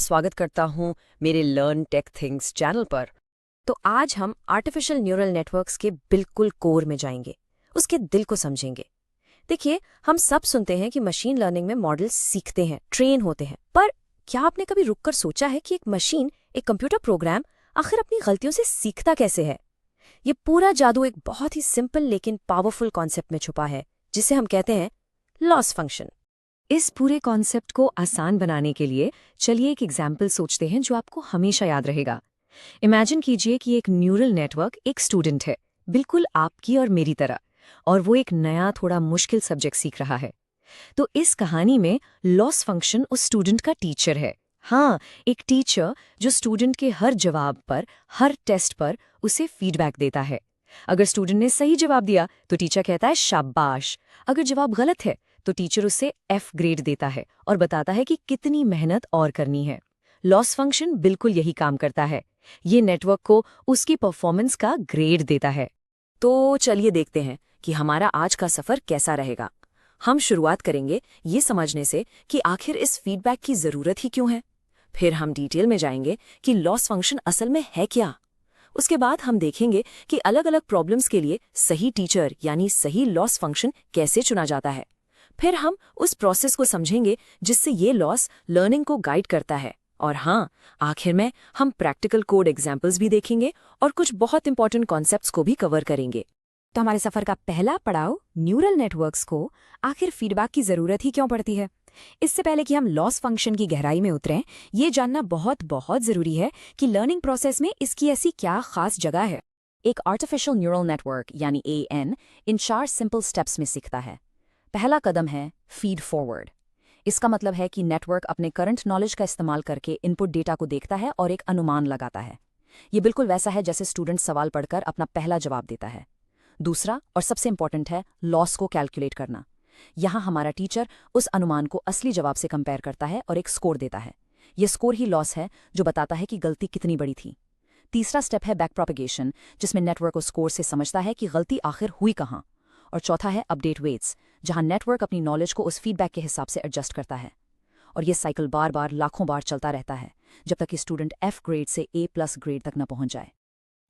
स्वागत करता हूँ मेरे लर्न टेक थिंग्स चैनल पर। तो आज हम आर्टिफिशियल न्यूरल नेटवर्क्स के बिल्कुल कोर में जाएंगे, उसके दिल को समझेंगे। देखिए, हम सब सुनते हैं कि मशीन लर्निंग में मॉडल्स सीखते हैं, ट्रेन होते हैं, पर क्या आपने कभी रुककर सोचा है कि एक मशीन, एक कंप्यूटर प्रोग्राम आखिर अपनी गलतियों से सीखता कैसे है? ये पूरा जादू एक बहुत ही सिंपल लेकिन पावरफुल कॉन्सेप्ट में छुपा है, जिसे हम कहते हैं लॉस फंक्शन। इस पूरे कॉन्सेप्ट को आसान बनाने के लिए चलिए एक एग्जाम्पल सोचते हैं जो आपको हमेशा याद रहेगा। इमेजिन कीजिए कि एक न्यूरल नेटवर्क एक स्टूडेंट है, बिल्कुल आपकी और मेरी तरह, और वो एक नया थोड़ा मुश्किल सब्जेक्ट सीख रहा है। तो इस कहानी में लॉस फंक्शन उस स्टूडेंट का टीचर है। हाँ, एक टीचर जो स्टूडेंट के हर जवाब पर, हर टेस्ट पर उसे फीडबैक देता है। अगर स्टूडेंट ने सही जवाब दिया तो टीचर कहता है शाबाश, अगर जवाब गलत है तो टीचर उसे F ग्रेड देता है और बताता है कि कितनी मेहनत और करनी है। लॉस फंक्शन बिल्कुल यही काम करता है, ये नेटवर्क को उसकी परफॉर्मेंस का ग्रेड देता है। तो चलिए देखते हैं कि हमारा आज का सफर कैसा रहेगा। हम शुरुआत करेंगे ये समझने से कि आखिर इस फीडबैक की जरूरत ही क्यों है। फिर हम डिटेल में जाएंगे कि लॉस फंक्शन असल में है क्या। उसके बाद हम देखेंगे कि अलग अलग प्रॉब्लम्स के लिए सही टीचर यानी सही लॉस फंक्शन कैसे चुना जाता है। फिर हम उस प्रोसेस को समझेंगे जिससे ये लॉस लर्निंग को गाइड करता है। और हाँ, आखिर में हम प्रैक्टिकल कोड एग्जाम्पल्स भी देखेंगे और कुछ बहुत इंपॉर्टेंट कॉन्सेप्ट्स को भी कवर करेंगे। तो हमारे सफर का पहला पड़ाव, न्यूरल नेटवर्क्स को आखिर फीडबैक की जरूरत ही क्यों पड़ती है। इससे पहले कि हम लॉस फंक्शन की गहराई में उतरें, ये जानना बहुत बहुत जरूरी है कि लर्निंग प्रोसेस में इसकी ऐसी क्या खास जगह है। एक आर्टिफिशियल न्यूरल नेटवर्क यानी AN इन 4 सिंपल स्टेप्स में सीखता है। पहला कदम है फीड फॉरवर्ड। इसका मतलब है कि नेटवर्क अपने करंट नॉलेज का इस्तेमाल करके इनपुट डेटा को देखता है और एक अनुमान लगाता है। ये बिल्कुल वैसा है जैसे स्टूडेंट सवाल पढ़कर अपना पहला जवाब देता है। दूसरा और सबसे इंपॉर्टेंट है लॉस को कैलकुलेट करना। यहाँ हमारा टीचर उस अनुमान को असली जवाब से कंपेयर करता है और एक स्कोर देता है। ये स्कोर ही लॉस है जो बताता है कि गलती कितनी बड़ी थी। तीसरा स्टेप है बैक प्रोपेगेशन, जिसमें नेटवर्क उस स्कोर से समझता है कि गलती आखिर हुई कहाँ। और चौथा है अपडेट वेट्स, जहां नेटवर्क अपनी नॉलेज को उस फीडबैक के हिसाब से एडजस्ट करता है। और ये साइकिल बार बार लाखों बार चलता रहता है जब तक कि स्टूडेंट F ग्रेड से A+ ग्रेड तक न पहुंच जाए।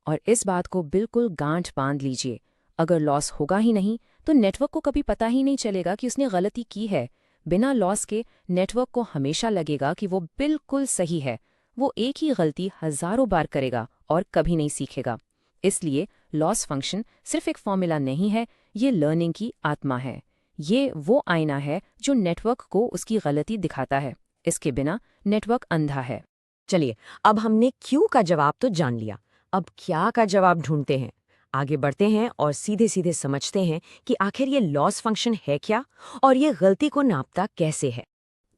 और इस बात को बिल्कुल गांठ बांध लीजिए, अगर लॉस होगा ही नहीं तो नेटवर्क को कभी पता ही नहीं चलेगा कि उसने गलती की है। बिना लॉस के नेटवर्क को हमेशा लगेगा कि वो बिल्कुल सही है। वो एक ही गलती हजारों बार करेगा और कभी नहीं सीखेगा। इसलिए लॉस फंक्शन सिर्फ एक फॉर्मूला नहीं है, ये लर्निंग की आत्मा है। ये वो आईना है जो नेटवर्क को उसकी गलती दिखाता है। इसके बिना नेटवर्क अंधा है। चलिए, अब हमने क्यों का जवाब तो जान लिया, अब क्या का जवाब ढूंढते हैं। आगे बढ़ते हैं और सीधे सीधे समझते हैं कि आखिर ये लॉस फंक्शन है क्या और ये गलती को नापता कैसे है।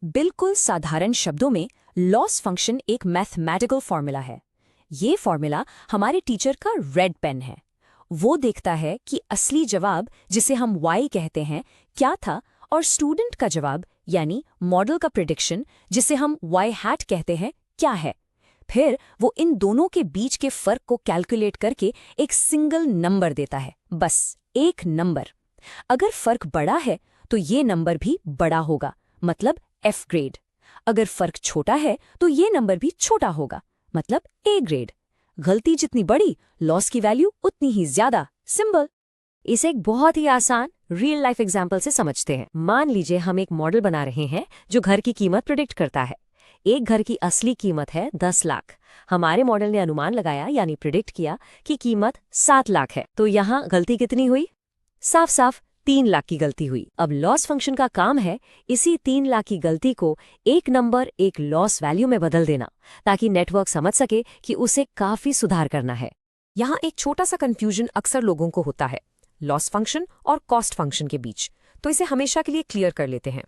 बिल्कुल साधारण शब्दों में लॉस फंक्शन एक मैथमेटिकल फॉर्मूला है। ये फॉर्मूला हमारे टीचर का रेड पेन है। वो देखता है कि असली जवाब, जिसे हम Y कहते हैं, क्या था, और स्टूडेंट का जवाब यानी मॉडल का प्रिडिक्शन, जिसे हम Y hat कहते हैं, क्या है। फिर वो इन दोनों के बीच के फर्क को कैलकुलेट करके एक सिंगल नंबर देता है, बस एक नंबर। अगर फर्क बड़ा है तो ये नंबर भी बड़ा होगा, मतलब F ग्रेड। अगर फर्क छोटा है तो ये नंबर भी छोटा होगा, मतलब A ग्रेड। गलती जितनी बड़ी, लॉस की वैल्यू उतनी ही ज्यादा। सिंबल। इसे एक बहुत ही आसान रियल लाइफ एग्जांपल से समझते हैं। मान लीजिए हम एक मॉडल बना रहे हैं जो घर की कीमत प्रिडिक्ट करता है। एक घर की असली कीमत है 10 लाख। हमारे मॉडल ने अनुमान लगाया यानी प्रिडिक्ट किया कि कीमत 7 लाख है। तो यहाँ गलती कितनी हुई? साफ साफ 3 लाख की गलती हुई। अब लॉस फंक्शन का काम है इसी 3 लाख की गलती को एक नंबर, एक लॉस वैल्यू में बदल देना, ताकि नेटवर्क समझ सके कि उसे काफी सुधार करना है। यहाँ एक छोटा सा कंफ्यूजन अक्सर लोगों को होता है लॉस फंक्शन और कॉस्ट फंक्शन के बीच, तो इसे हमेशा के लिए क्लियर कर लेते हैं।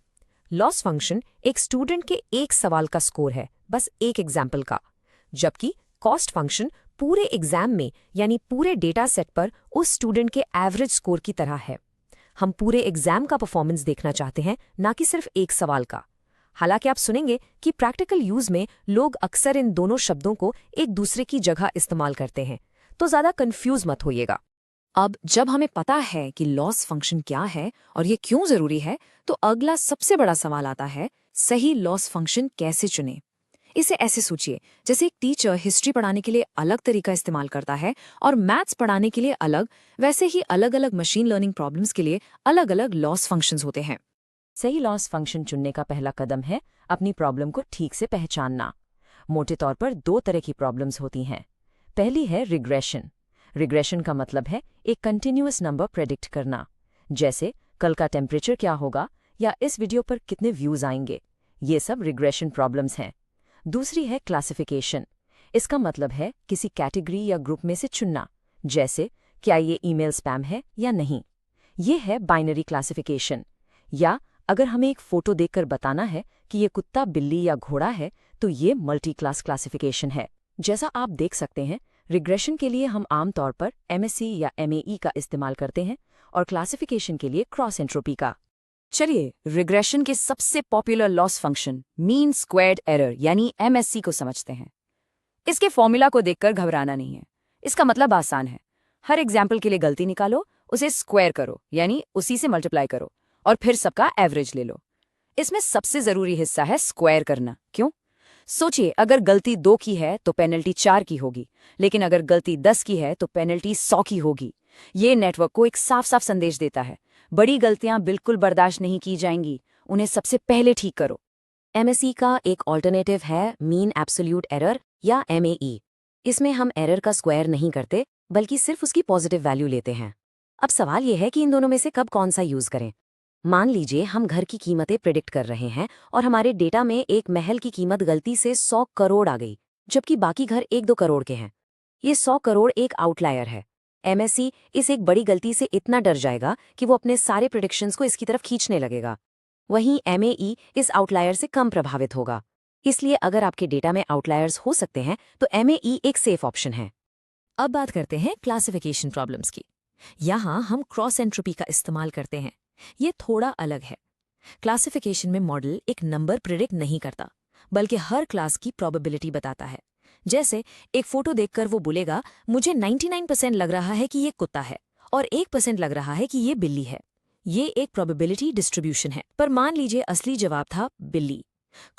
लॉस फंक्शन एक स्टूडेंट के एक सवाल का स्कोर है, बस एक एग्जाम्पल का, जबकि कॉस्ट फंक्शन पूरे एग्जाम में यानी पूरे डेटा सेट पर उस स्टूडेंट के एवरेज स्कोर की तरह है। हम पूरे एग्जाम का परफॉर्मेंस देखना चाहते हैं, ना कि सिर्फ एक सवाल का। हालांकि आप सुनेंगे कि प्रैक्टिकल यूज में लोग अक्सर इन दोनों शब्दों को एक दूसरे की जगह इस्तेमाल करते हैं, तो ज्यादा कंफ्यूज मत होइएगा। अब जब हमें पता है कि लॉस फंक्शन क्या है और ये क्यों जरूरी है, तो अगला सबसे बड़ा सवाल आता है, सही लॉस फंक्शन कैसे चुनें। इसे ऐसे सोचिए, जैसे एक टीचर हिस्ट्री पढ़ाने के लिए अलग तरीका इस्तेमाल करता है और मैथ्स पढ़ाने के लिए अलग, वैसे ही अलग अलग मशीन लर्निंग प्रॉब्लम्स के लिए अलग अलग लॉस फंक्शंस होते हैं। सही लॉस फंक्शन चुनने का पहला कदम है अपनी प्रॉब्लम को ठीक से पहचानना। मोटे तौर पर दो तरह की प्रॉब्लम्स होती हैं। पहली है रिग्रेशन। रिग्रेशन का मतलब है एक कंटिन्यूअस नंबर प्रेडिक्ट करना, जैसे कल का टेम्परेचर क्या होगा या इस वीडियो पर कितने व्यूज आएंगे। ये सब रिग्रेशन प्रॉब्लम्स हैं। दूसरी है क्लासिफिकेशन। इसका मतलब है किसी कैटेगरी या ग्रुप में से चुनना, जैसे क्या ये ईमेल स्पैम है या नहीं। ये है बाइनरी क्लासिफिकेशन। या अगर हमें एक फोटो देखकर बताना है कि ये कुत्ता, बिल्ली या घोड़ा है, तो ये मल्टी क्लास क्लासिफिकेशन है। जैसा आप देख सकते हैं, रिग्रेशन के लिए हम आमतौर पर MSE या MAE का इस्तेमाल करते हैं और क्लासिफिकेशन के लिए क्रॉस एंट्रोपी का। चलिए रिग्रेशन के सबसे popular loss function mean squared error यानी MSE को समझते हैं। इसके फॉर्मूला को देखकर घबराना नहीं है। इसका मतलब आसान है। हर एग्जाम्पल के लिए गलती निकालो, उसे स्क्वायर करो यानी उसी से मल्टीप्लाई करो और फिर सबका एवरेज ले लो। इसमें सबसे जरूरी हिस्सा है स्क्वायर करना। क्यों? सोचिए, अगर गलती 2 की है तो पेनल्टी 4 की होगी, लेकिन अगर गलती 10 की है तो पेनल्टी 100 की होगी। ये नेटवर्क को एक साफ साफ संदेश देता है, बड़ी गलतियां बिल्कुल बर्दाश्त नहीं की जाएंगी, उन्हें सबसे पहले ठीक करो। MSE का एक ऑल्टरनेटिव है मीन एब्सोल्यूट एरर या MAE। इसमें हम एरर का स्क्वायर नहीं करते, बल्कि सिर्फ उसकी पॉजिटिव वैल्यू लेते हैं। अब सवाल यह है कि इन दोनों में से कब कौन सा यूज करें। मान लीजिए हम घर की कीमतें प्रिडिक्ट कर रहे हैं और हमारे डेटा में एक महल की कीमत गलती से 100 करोड़ आ गई, जबकि बाकी घर 1-2 करोड़ के हैं। ये 100 करोड़ एक आउटलायर है। MSE इस एक बड़ी गलती से इतना डर जाएगा कि वो अपने सारे प्रिडिक्शंस को इसकी तरफ खींचने लगेगा। वहीं MAE इस आउटलायर से कम प्रभावित होगा। इसलिए अगर आपके डेटा में आउटलायर्स हो सकते हैं तो MAE एक सेफ ऑप्शन है। अब बात करते हैं क्लासिफिकेशन प्रॉब्लम्स की। यहाँ हम क्रॉस एंट्रोपी का इस्तेमाल करते हैं। ये थोड़ा अलग है। क्लासिफिकेशन में मॉडल एक नंबर प्रिडिक्ट नहीं करता, बल्कि हर क्लास की प्रोबेबिलिटी बताता है। जैसे एक फोटो देखकर वो बोलेगा, मुझे 99% लग रहा है कि ये कुत्ता है और 1% लग रहा है कि ये बिल्ली है। ये एक प्रोबेबिलिटी डिस्ट्रीब्यूशन है। पर मान लीजिए असली जवाब था बिल्ली।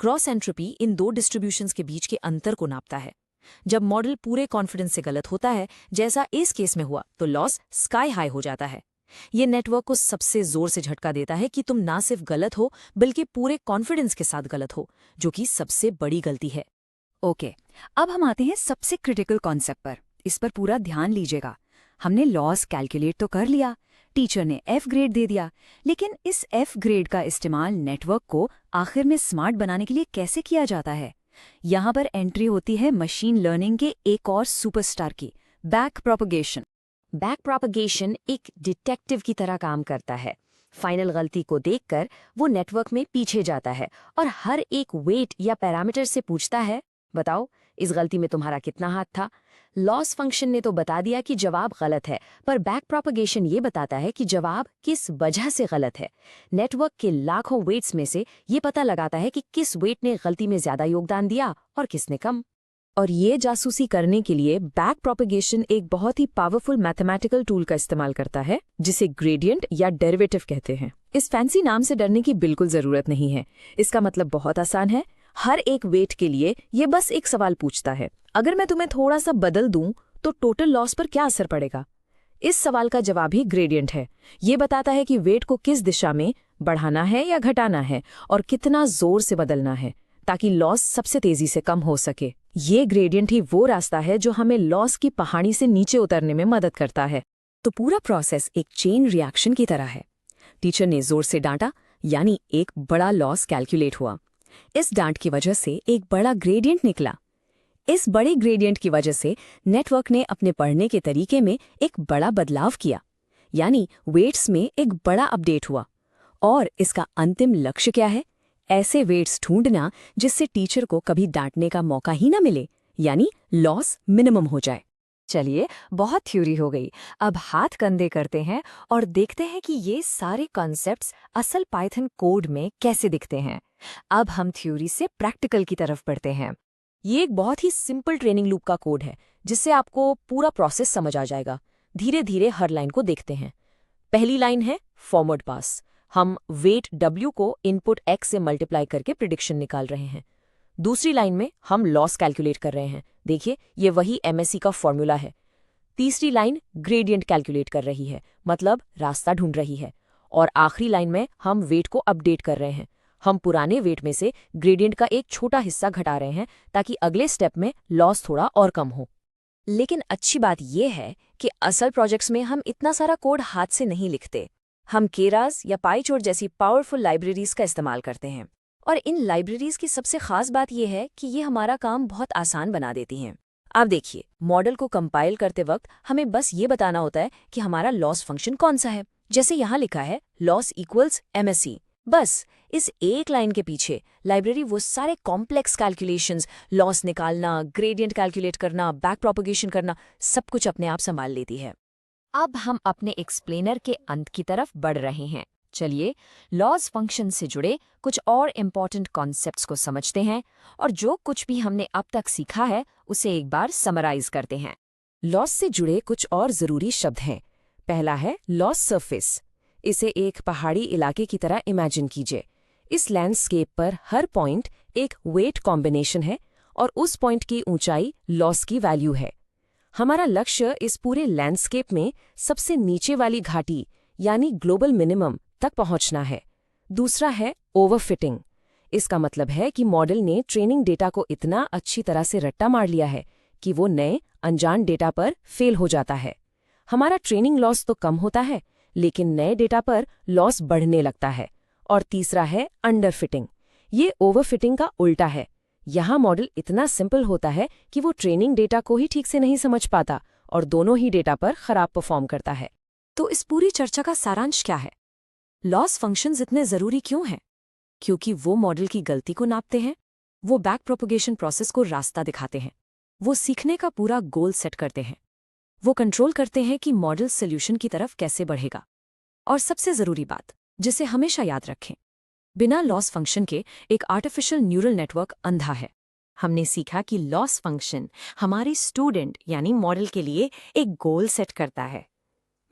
क्रॉस एंट्रोपी इन दो डिस्ट्रीब्यूशंस के बीच के अंतर को नापता है। जब मॉडल पूरे कॉन्फिडेंस से गलत होता है, जैसा इस केस में हुआ, तो लॉस स्काई हाई हो जाता है। ये नेटवर्क को सबसे जोर से झटका देता है कि तुम ना सिर्फ गलत हो, बल्कि पूरे कॉन्फिडेंस के साथ गलत हो, जो कि सबसे बड़ी गलती है। ओके, अब हम आते हैं सबसे क्रिटिकल कॉन्सेप्ट पर। इस पर पूरा ध्यान लीजिएगा। हमने लॉस कैलकुलेट तो कर लिया, टीचर ने F ग्रेड दे दिया, लेकिन इस F ग्रेड का इस्तेमाल नेटवर्क को आखिर में स्मार्ट बनाने के लिए कैसे किया जाता है? यहाँ पर एंट्री होती है मशीन लर्निंग के एक और सुपरस्टार की, बैक प्रोपगेशन। बैक प्रोपगेशन एक डिटेक्टिव की तरह काम करता है। फाइनल गलती को देखकर वो नेटवर्क में पीछे जाता है और हर एक वेट या पैरामीटर से पूछता है, बताओ इस गलती में तुम्हारा कितना हाथ था। लॉस फंक्शन ने तो बता दिया कि जवाब गलत है, पर बैक प्रोपगेशन ये बताता है कि जवाब किस वजह से गलत है। नेटवर्क के लाखों वेट्स में से ये पता लगाता है कि किस वेट ने गलती में ज्यादा योगदान दिया और किसने कम। और ये जासूसी करने के लिए बैक प्रोपगेशन एक बहुत ही पावरफुल मैथमेटिकल टूल का इस्तेमाल करता है, जिसे ग्रेडियंट या डेरिवेटिव कहते हैं। इस फैंसी नाम से डरने की बिल्कुल जरूरत नहीं है। इसका मतलब बहुत आसान है। हर एक वेट के लिए ये बस एक सवाल पूछता है, अगर मैं तुम्हें थोड़ा सा बदल दूं तो टोटल लॉस पर क्या असर पड़ेगा। इस सवाल का जवाब ही ग्रेडियंट है। ये बताता है कि वेट को किस दिशा में बढ़ाना है या घटाना है और कितना जोर से बदलना है, ताकि लॉस सबसे तेजी से कम हो सके। ये ग्रेडियंट ही वो रास्ता है जो हमें लॉस की पहाड़ी से नीचे उतरने में मदद करता है। तो पूरा प्रोसेस एक चेन रिएक्शन की तरह है। टीचर ने जोर से डांटा, यानी एक बड़ा लॉस कैलकुलेट हुआ। इस डांट की वजह से एक बड़ा ग्रेडियंट निकला। इस बड़े ग्रेडियंट की वजह से नेटवर्क ने अपने पढ़ने के तरीके में एक बड़ा बदलाव किया, यानी वेट्स में एक बड़ा अपडेट हुआ। और इसका अंतिम लक्ष्य क्या है? ऐसे वेट्स ढूंढना जिससे टीचर को कभी डांटने का मौका ही ना मिले, यानी लॉस मिनिमम हो जाए। चलिए, बहुत थ्योरी हो गई। अब हाथ कंधे करते हैं और देखते हैं कि ये सारे कॉन्सेप्ट्स असल पाइथन कोड में कैसे दिखते हैं। अब हम थ्योरी से प्रैक्टिकल की तरफ बढ़ते हैं। ये एक बहुत ही सिंपल ट्रेनिंग लूप का कोड है, जिससे आपको पूरा प्रोसेस समझ आ जाएगा। धीरे धीरे हर लाइन को देखते हैं। पहली लाइन है फॉरवर्ड पास। हम वेट W को इनपुट X से मल्टीप्लाई करके प्रिडिक्शन निकाल रहे हैं। दूसरी लाइन में हम लॉस कैलकुलेट कर रहे हैं। देखिए, ये वही MSE का फॉर्मूला है। तीसरी लाइन ग्रेडियंट कैलकुलेट कर रही है, मतलब रास्ता ढूंढ रही है। और आखिरी लाइन में हम वेट को अपडेट कर रहे हैं। हम पुराने वेट में से ग्रेडियंट का एक छोटा हिस्सा घटा रहे हैं ताकि अगले स्टेप में लॉस थोड़ा और कम हो। लेकिन अच्छी बात यह है कि असल प्रोजेक्ट्स में हम इतना सारा कोड हाथ से नहीं लिखते। हम केरास या पाइचोर जैसी पावरफुल लाइब्रेरीज का इस्तेमाल करते हैं। और इन लाइब्रेरीज की सबसे खास बात यह है कि ये हमारा काम बहुत आसान बना देती हैं। आप देखिए, मॉडल को कंपाइल करते वक्त हमें बस ये बताना होता है कि हमारा लॉस फंक्शन कौन सा है। जैसे यहाँ लिखा है लॉस इक्वल्स MSE। बस इस एक लाइन के पीछे लाइब्रेरी वो सारे कॉम्प्लेक्स कैलकुलेशंस, लॉस निकालना, ग्रेडियंट कैलकुलेट करना, बैक प्रोपगेशन करना, सब कुछ अपने आप संभाल लेती है। अब हम अपने एक्सप्लेनर के अंत की तरफ बढ़ रहे हैं। चलिए लॉस फंक्शन से जुड़े कुछ और इम्पॉर्टेंट कॉन्सेप्ट्स को समझते हैं और जो कुछ भी हमने अब तक सीखा है उसे एक बार समराइज करते हैं। लॉस से जुड़े कुछ और ज़रूरी शब्द हैं। पहला है लॉस सरफेस। इसे एक पहाड़ी इलाके की तरह इमेजिन कीजिए। इस लैंडस्केप पर हर पॉइंट एक वेट कॉम्बिनेशन है और उस पॉइंट की ऊंचाई लॉस की वैल्यू है। हमारा लक्ष्य इस पूरे लैंडस्केप में सबसे नीचे वाली घाटी यानी ग्लोबल मिनिमम तक पहुंचना है। दूसरा है ओवरफिटिंग। इसका मतलब है कि मॉडल ने ट्रेनिंग डेटा को इतना अच्छी तरह से रट्टा मार लिया है कि वो नए अनजान डेटा पर फेल हो जाता है। हमारा ट्रेनिंग लॉस तो कम होता है, लेकिन नए डेटा पर लॉस बढ़ने लगता है। और तीसरा है अंडरफिटिंग। ये ओवरफिटिंग का उल्टा है। यहाँ मॉडल इतना सिंपल होता है कि वो ट्रेनिंग डेटा को ही ठीक से नहीं समझ पाता और दोनों ही डेटा पर खराब परफॉर्म करता है। तो इस पूरी चर्चा का सारांश क्या है? लॉस फंक्शंस इतने ज़रूरी क्यों हैं? क्योंकि वो मॉडल की गलती को नापते हैं, वो बैक प्रोपगेशन प्रोसेस को रास्ता दिखाते हैं, वो सीखने का पूरा गोल सेट करते हैं, वो कंट्रोल करते हैं कि मॉडल सोल्यूशन की तरफ कैसे बढ़ेगा। और सबसे ज़रूरी बात, जिसे हमेशा याद रखें, बिना लॉस फंक्शन के एक आर्टिफिशियल न्यूरल नेटवर्क अंधा है। हमने सीखा कि लॉस फंक्शन हमारे स्टूडेंट यानी मॉडल के लिए एक गोल सेट करता है।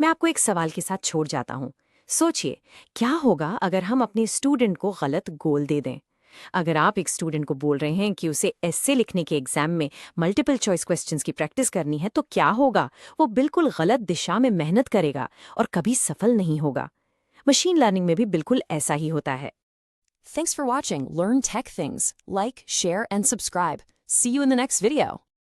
मैं आपको एक सवाल के साथ छोड़ जाता हूँ। सोचिए, क्या होगा अगर हम अपने स्टूडेंट को गलत गोल दे दें? अगर आप एक स्टूडेंट को बोल रहे हैं कि उसे एस्से लिखने के एग्जाम में मल्टीपल चॉइस क्वेश्चंस की प्रैक्टिस करनी है, तो क्या होगा? वो बिल्कुल गलत दिशा में मेहनत करेगा और कभी सफल नहीं होगा। मशीन लर्निंग में भी बिल्कुल ऐसा ही होता है। Thanks for watching Learn Tech Things. Like, share, and subscribe. See you in the next video.